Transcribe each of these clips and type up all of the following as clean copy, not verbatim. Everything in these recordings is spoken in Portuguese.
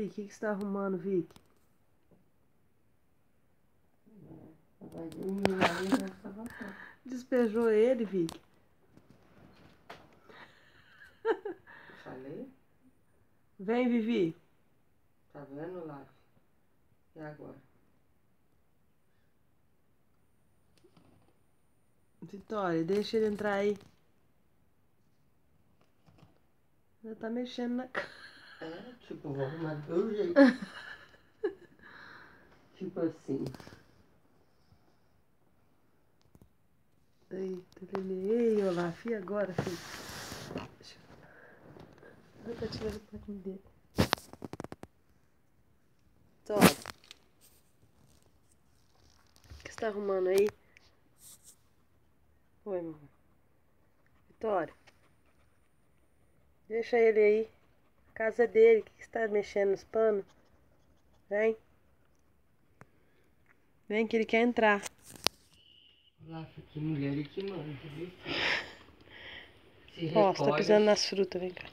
Vicky, o que você tá arrumando, Vicky? Vai dormir lá e já tá voltando. Despejou ele, Vicky. Falei? Vem, Vivi. Tá vendo, Laf? E agora? Vitória, deixa ele entrar aí. Já tá mexendo na cara. É, tipo, vou arrumar do meu jeito. Tipo assim. Eita, Lelê. Ei, Olaf, e agora, filho? Eu tô tirando o pratinho dele. Vitória. O que você tá arrumando aí? Oi, mamãe. Vitória. Deixa ele aí. A casa é dele. O que você tá mexendo nos panos? Vem. Vem que ele quer entrar. Laf, que mulher ele que manda, viu? Se Ó, você tá recolhe. pisando nas frutas, vem cá.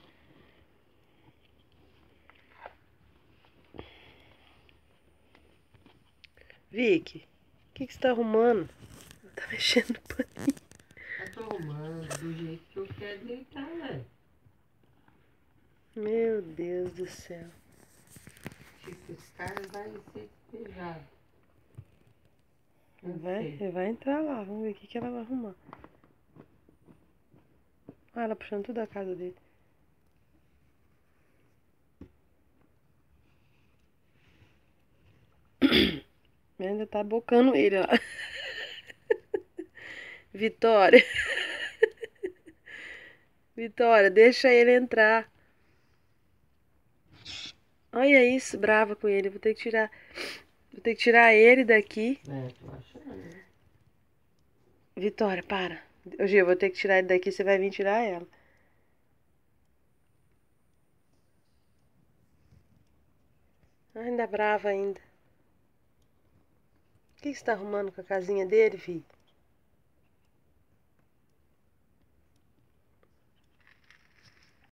Vicky, o que você tá arrumando? Tá mexendo no paninho. Eu tô arrumando do jeito que eu quero deitar, velho. Meu Deus do céu. Tipo, esse cara vai ser despejado. Ele vai entrar lá, vamos ver o que ela vai arrumar. Ah, ela puxando tudo a casa dele. Ele ainda tá bocando ele, ó. Vitória. Vitória, deixa ele entrar. Olha isso, brava com ele. Vou ter que tirar ele daqui. É, tô achando, né? Vitória, para. Hoje eu vou ter que tirar ele daqui, você vai vir tirar ela. Ainda brava ainda. O que você tá arrumando com a casinha dele, filho?